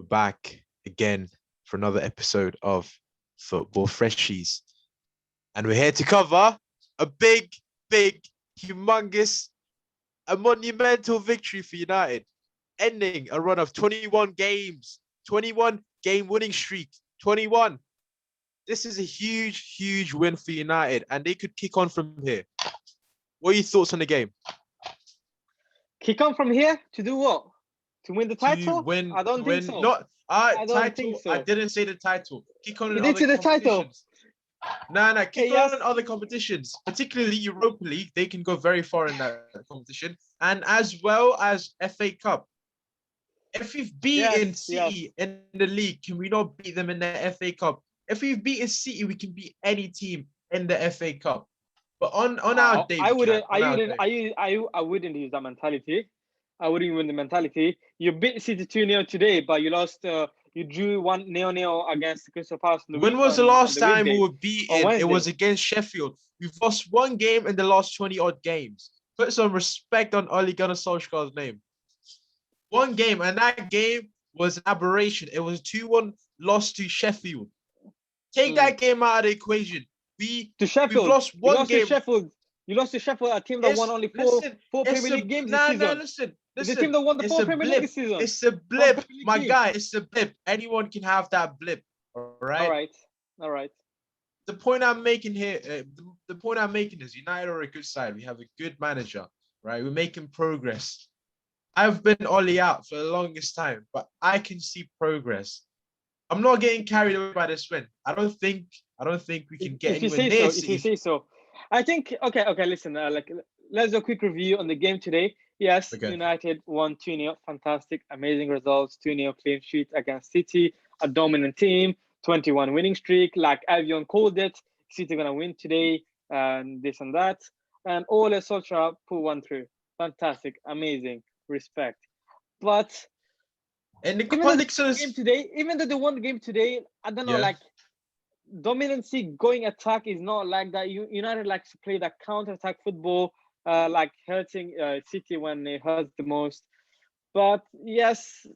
back again for another episode of Football Freshies. And we're here to cover a big, humongous, a monumental victory for United, ending a run of 21 games, 21 game winning streak, 21. This is a huge win for United, and they could kick on from here. What are your thoughts on the game? Kick on from here to do what? To win the title? I don't think so. I don't think so. I didn't say the title. Kick on in other competitions. No. Kick on in other competitions, particularly Europa League. They can go very far in that competition, and as well as FA Cup. If we've beaten City in the league, can we not beat them in the FA Cup? If we've beaten City, we can beat any team in the FA Cup. But on our day, I wouldn't use that mentality. I wouldn't win the mentality. You beat City 2-0 today, but you lost. You drew 1-0 against Crystal Palace. When was the last time we were beaten? It was against Sheffield. We've lost one game in the last 20-odd games. Put some respect on Ole Gunnar Solskjaer's name. One game, and that game was an aberration. It was 2-1 loss to Sheffield. Take that game out of the equation. We've lost one game. You lost to Sheffield, a team that won only four Premier League games this season. Listen. It's a team that won the 4 Premier League this season. It's a blip, my guy. It's a blip. Anyone can have that blip, all right? All right. The point I'm making here, the point I'm making is United are a good side. We have a good manager, right? We're making progress. I've been Ole out for the longest time, but I can see progress. I'm not getting carried away by this win. I don't think we can get anywhere near. If you say so. I think okay. Listen, let's do a quick review on the game today. Yes, okay. United won 2-0. Fantastic, amazing results. 2-0 clean sheet against City, a dominant team. 21 winning streak, like everyone called it. City gonna win today, and this and that. And Ole Solskjaer pull one through. Fantastic, amazing, respect. But and the game today, even though they won the game today, I don't know, dominancy going attack is not like that. United likes to play that counter-attack football, like hurting City when it hurts the most. But yes,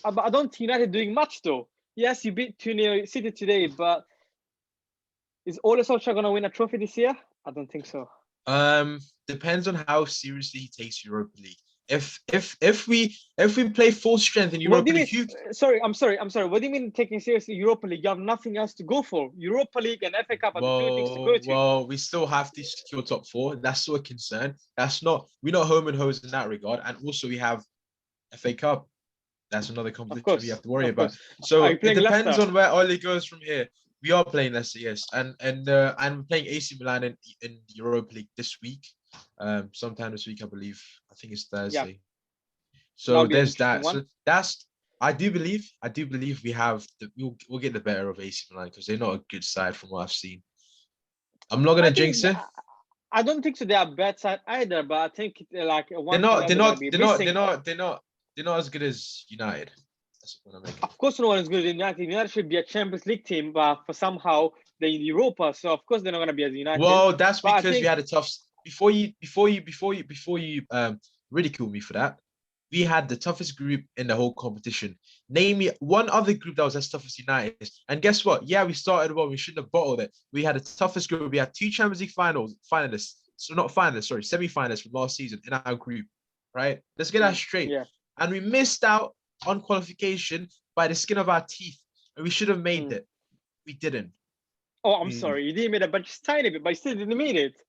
I don't think United doing much though. Yes, you beat 2-0 City today, but is Ole Solskjaer going to win a trophy this year? I don't think so. Depends on how seriously he takes Europa League. If we play full strength in Europa League, sorry. What do you mean taking seriously Europa League? You have nothing else to go for. Europa League and FA Cup are the two things to go to. Well, we still have to secure top 4. That's still a concern. We're not home and hose in that regard. And also we have FA Cup. That's another competition we have to worry about. So it depends on where Ole goes from here. We are playing Leicester, yes, and we're playing AC Milan in Europa League this week. Sometime this week, I believe. I think it's Thursday. Yeah. So there's that. So that's. I do believe we have we'll get the better of AC Milan because they're not a good side from what I've seen. I'm not gonna jinx it. I don't think so. They are a bad side either, but I think they're not as good as United. That's what I'm making. Of course, no one is good as United. United should be a Champions League team, but for somehow they're in Europa, so of course they're not going to be as United. Well, that's because we had a tough. Before you ridicule me for that, we had the toughest group in the whole competition. Name me one other group that was as tough as United. And guess what? Yeah, we started well. We shouldn't have bottled it. We had the toughest group. We had 2 Champions League finalists. So not finalists, sorry, semi-finalists from last season in our group. Right? Let's get that straight. Yeah. And we missed out on qualification by the skin of our teeth. And we should have made it. We didn't. Oh, I'm sorry. You didn't make it, but just tiny bit, but you still didn't mean it.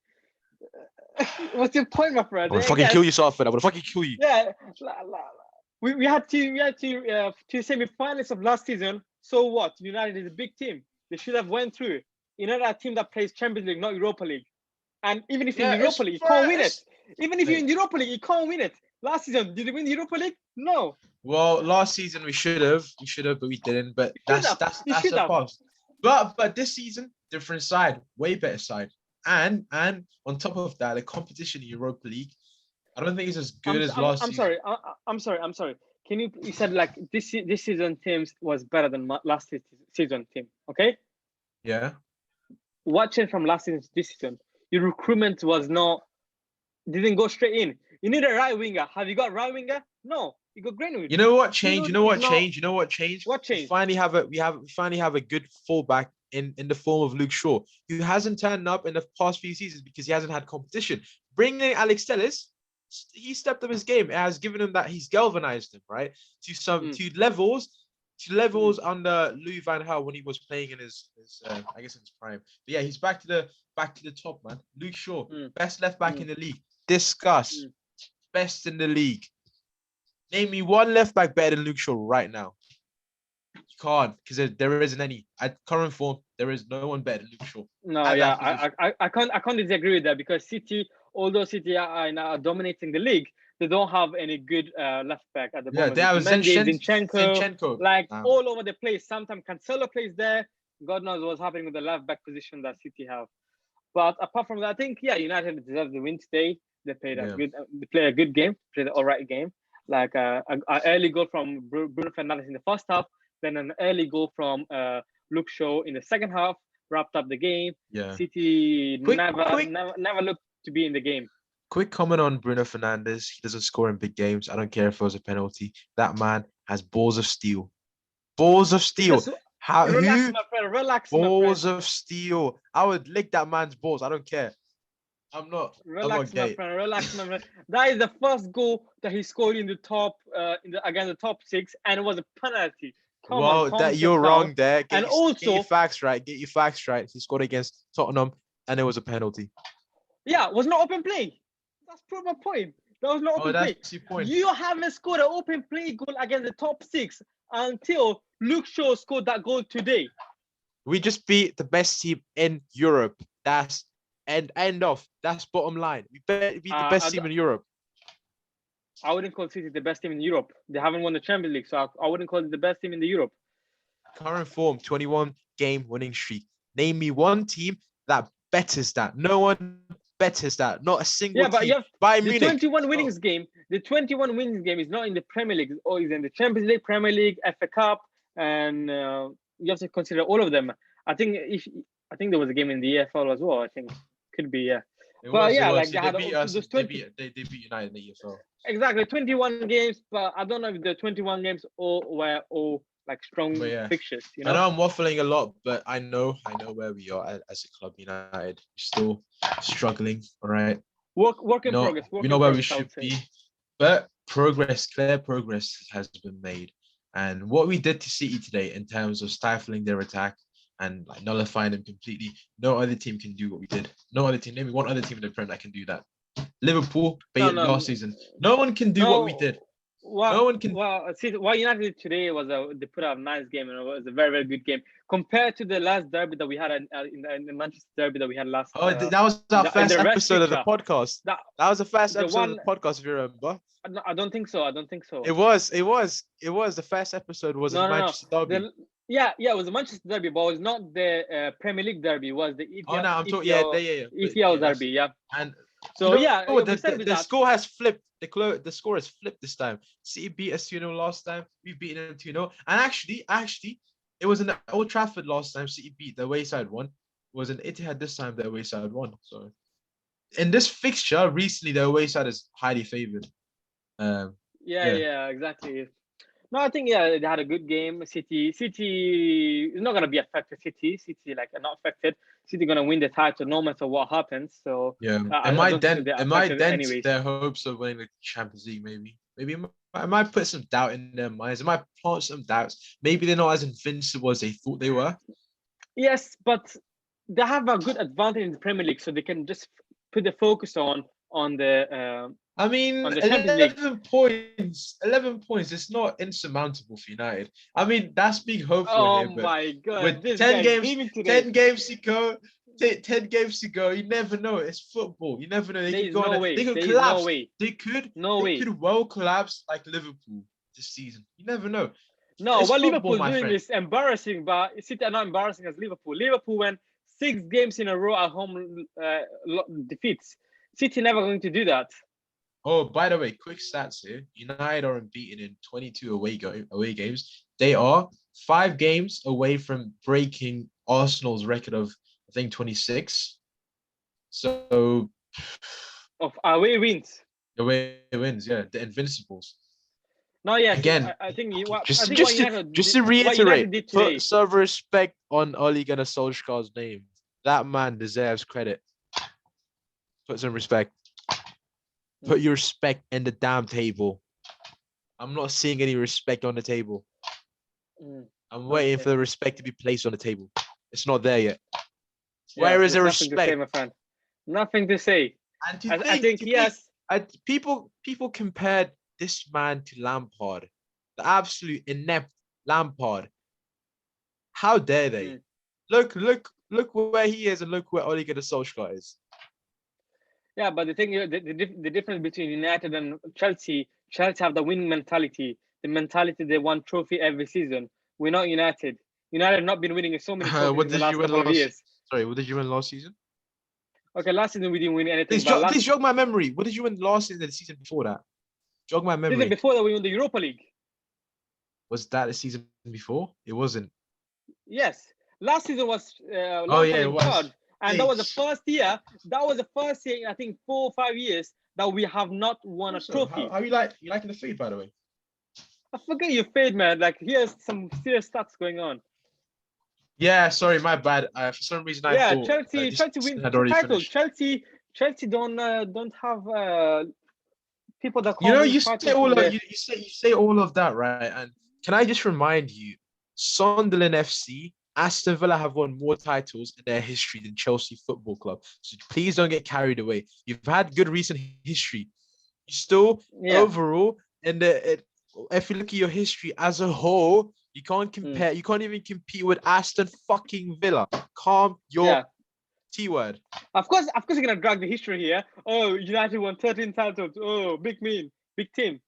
What's your point, my friend? I'm gonna fucking kill you, Safed. I'm gonna fucking kill you. Yeah. We had two semi-finalists of last season. So what? United is a big team. They should have went through. United are a team that plays Champions League, not Europa League. And even if you're in Europa League, you can't win it. Even if you're in Europa League, you can't win it. Last season, did they win the Europa League? No. Well, last season we should have, but we didn't. But that's the past. But this season, different side, way better side. And on top of that, the competition in Europa League, I don't think it's as good as last season. I'm sorry. Can you said like this season teams was better than last season team, okay? Yeah. Watching from last season to this season, your recruitment didn't go straight in. You need a right winger. Have you got right winger? No, you got Greenwood. You know what changed? You know what changed? You know what changed? What changed? We finally have a good fullback in the form of Luke Shaw, who hasn't turned up in the past few seasons because he hasn't had competition. Bringing in Alex Telles, he stepped up his game. It has given him that, he's galvanized him, right? To levels under Louis van Gaal when he was playing in his I guess in his prime. But yeah, he's back to the top, man. Luke Shaw, best left back in the league. Discuss. Best in the league. Name me one left back better than Luke Shaw right now. You can't, because there isn't any. At current form, there is no one better than Luke Shaw. No, yeah, I can't disagree with that, because City, although City are now dominating the league, they don't have any good left back at the moment. Yeah, they have Zinchenko, like all over the place. Sometimes Cancelo plays there. God knows what's happening with the left back position that City have. But apart from that, I think United deserve the win today. They played they play a good game, played an alright game. Like an early goal from Bruno Fernandes in the first half, then an early goal from Luke Shaw in the second half, wrapped up the game. Yeah. City never looked to be in the game. Quick comment on Bruno Fernandes. He doesn't score in big games. I don't care if it was a penalty. That man has balls of steel. Balls of steel. Relax, my friend. Relax, balls of steel. I would lick that man's balls. I don't care. Relax, my friend. That is the first goal that he scored in the top, against the top six, and it was a penalty. You're wrong there. Get your facts right. Get your facts right. He scored against Tottenham, and it was a penalty. Yeah, it was not open play. That's my point. That was not open play. Your point. You haven't scored an open play goal against the top six until Luke Shaw scored that goal today. We just beat the best team in Europe. That's end off. That's bottom line. We beat the best team in Europe. I wouldn't call City the best team in Europe. They haven't won the Champions League, so I wouldn't call it the best team in the Europe. Current form, 21 game winning streak. Name me one team that betters that. No one betters that. Not a single team. Bayern Munich. 21 winnings game. The 21 winnings game is not in the Premier League, or is in the Champions League, Premier League, FA Cup, and you have to consider all of them. I think there was a game in the EFL as well. I think could be They beat United in the EFL. Exactly, 21 games, but I don't know if the 21 games were all like strong fixtures. I know I'm waffling a lot, but I know where we are as a club. United, we're still struggling. All right, work in progress. We know where we should be, but clear progress has been made. And what we did to City today in terms of stifling their attack and like nullifying them completely, no other team can do what we did. No other team. Name me one other team in the Premier that can do that. Liverpool last season. No one can do what we did. No one can. Well, see, what United today was they put out a nice game, and it was a very, very good game compared to the last derby that we had in the Manchester derby that we had last. That was our first episode of the podcast. That was the first episode of the podcast, if you remember. I don't think so. It was the first episode. Was Manchester derby? It was the Manchester derby, but it was not the Premier League derby. It was the EPL derby. Yeah. And so the score has flipped. The score has flipped this time. City beat us 2-0 last time. We've beaten them 2-0. And actually, it was in Old Trafford last time. City beat the away side one. It was in Etihad this time. The away side won. So in this fixture recently, the away side is highly favoured. Exactly. No, I think they had a good game. City is not gonna be affected. City are not affected. City gonna win the title no matter what happens. So it might dent their hopes of winning the Champions League. Maybe it might put some doubt in their minds. It might plant some doubts. Maybe they're not as invincible as they thought they were. Yes, but they have a good advantage in the Premier League, so they can just put the focus on the. 11 points. 11 points. It's not insurmountable for United. I mean, that's big hope for him. Oh my god! With 10 games to go. 10 games to go. You never know. It's football. You never know. They could collapse. They could well collapse like Liverpool this season. You never know. No, what Liverpool doing is embarrassing, but City are not embarrassing as Liverpool. Liverpool went 6 games in a row at home defeats. City never going to do that. Oh, by the way, quick stats here. United are unbeaten in 22 away games. They are 5 games away from breaking Arsenal's record of, I think, 26. So... Of away wins. Away wins, yeah. The Invincibles. No, yes. Again, I think just to reiterate, put some respect on Ole Gunnar Solskjaer's name. That man deserves credit. Put some respect. Put your respect in the damn table. I'm not seeing any respect on the table. I'm waiting for the respect to be placed on the table. It's not there yet. Where is the respect? Nothing to say. And I think yes. People compared this man to Lampard, the absolute inept Lampard. How dare they? Look where he is, and look where Ole Gunnar Solskjaer is. Yeah, but the thing is, the difference between United and Chelsea have the winning mentality. The mentality they won trophy every season. We're not United. United have not been winning so many trophies in the last couple of years. Sorry, what did you win last season? Okay, last season we didn't win anything. Please jog my memory. What did you win last season and the season before that? Jog my memory. Season before that, we won the Europa League. Was that the season before? It wasn't. Yes. Last season was it was. And that was the first year. That was the first year in, I think, 4 or 5 years that we have not won a trophy. How you liking the feed, by the way? I forget your fade, man. Like, here's some serious stats going on. Yeah, sorry, my bad. For some reason, I thought Chelsea win titles. Chelsea don't have people that call you say all of that, right? And can I just remind you, Sunderland FC, Aston Villa have won more titles in their history than Chelsea Football Club. So please don't get carried away. You've had good recent history. You still overall, and if you look at your history as a whole, you can't compare. You can't even compete with Aston fucking Villa. Calm your T-word. Of course, you're gonna drag the history here. Oh, United won 13 titles. Oh, big team.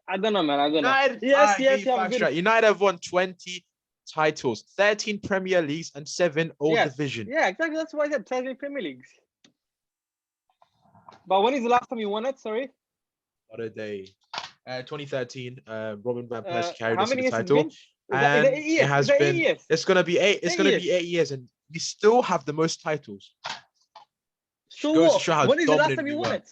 I don't know, man. I don't know. Yes. United have won 20 titles, 13 Premier Leagues, and 7 Division. Yeah, exactly. That's why I said 13 Premier Leagues. But when is the last time you won it? Sorry. What a day. 2013. Robin van Persie carried us to the title. It has been. It's gonna be 8. It's gonna be 8 years, and we still have the most titles. So what? When is the last time you won it?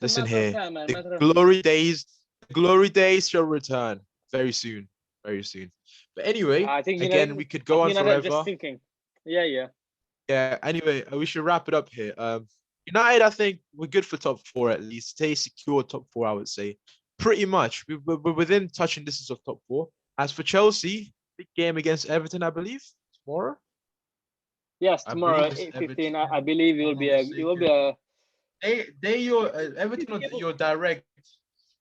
Listen here, the glory days shall return very soon. But anyway, I think we could go on forever. Just thinking. Yeah. Anyway, we should wrap it up here. United, I think we're good for top 4 at least. Stay secure top 4, I would say. Pretty much, we're within touching distance of top 4. As for Chelsea, big game against Everton, I believe tomorrow. Yes, tomorrow 8:15. I believe it will be a. Everton your direct.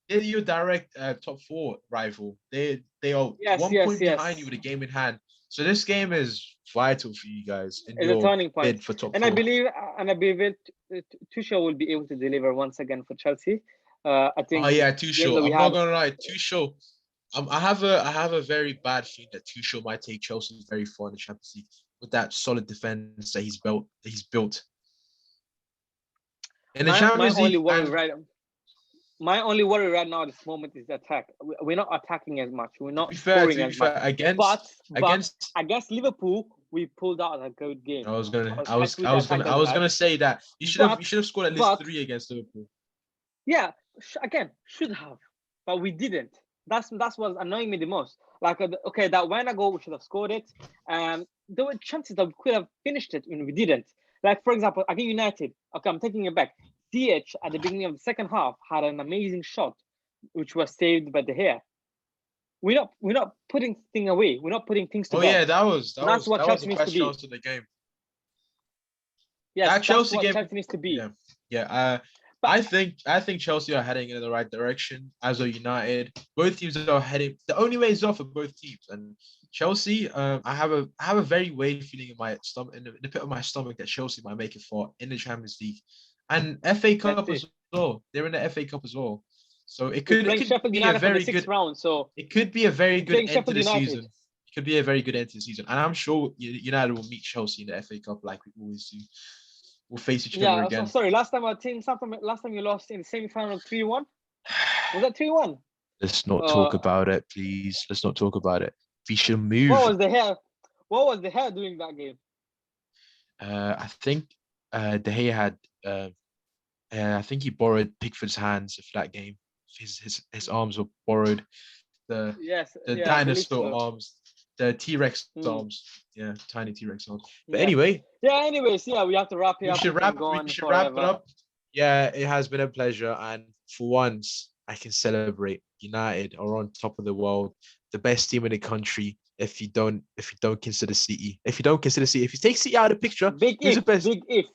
They're your direct top 4 rival. They are 1 point behind you with a game in hand. So this game is vital for you guys. It's a turning point for top 4. And I believe Tuchel will be able to deliver once again for Chelsea. I think. Oh yeah, Tuchel. I'm not gonna lie, Tuchel. I have a very bad feeling that Tuchel might take Chelsea very far in the Champions League with that solid defense that he's built. In the Champions League. My only worry right now at this moment is the attack. We're not attacking as much. We're not scoring as much. Against Liverpool, we pulled out a good game. I was gonna say that you should have scored at least 3 against Liverpool. Yeah, should have, but we didn't. That's what's annoying me the most. Like, that Werner goal, we should have scored it. There were chances that we could have finished it, and we didn't. Like, for example, against United. Okay, I'm taking it back. DH at the beginning of the second half had an amazing shot, which was saved by De Gea. We're not putting things away. We're not putting things to bed. Oh yeah, that was the best chance of the game. Yeah, that's Chelsea game needs to be. Yeah. I think Chelsea are heading in the right direction, as are United. Both teams are heading. The only way is off for both teams. And Chelsea, I have a very weird feeling in my stomach, in the pit of my stomach, that Chelsea might make it far in the Champions League and FA Cup as well. They're in the FA Cup as well, so it could be a very good round. So it could be a very good end to the season. It could be a very good end to the season, and I'm sure United will meet Chelsea in the FA Cup like we always do. We'll face each other again. Sorry, last time you lost in the semi-final 3-1. Was that 3-1? Let's not talk about it, please. Let's not talk about it. We should move. What was the hair doing that game? I think De Gea had I think he borrowed Pickford's hands for that game. His arms were borrowed. The dinosaur so. Arms, the T-Rex arms. Yeah, tiny T-Rex arms. But anyway. Yeah, anyways, we have to wrap it up. We should wrap it up. Yeah, it has been a pleasure. And for once, I can celebrate. United are on top of the world, the best team in the country. If you don't consider City, if you take City out of the picture, who's the best? Big if.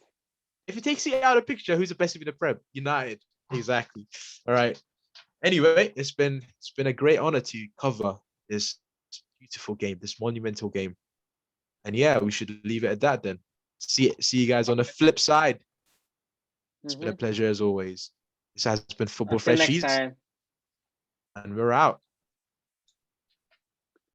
If you take City out of the picture, who's the best team in the Prem? United. Exactly. All right. Anyway, it's been a great honor to cover this beautiful game, this monumental game. And yeah, we should leave it at that then. See you guys on the flip side. It's been a pleasure as always. This has been Football Freshies. And we're out.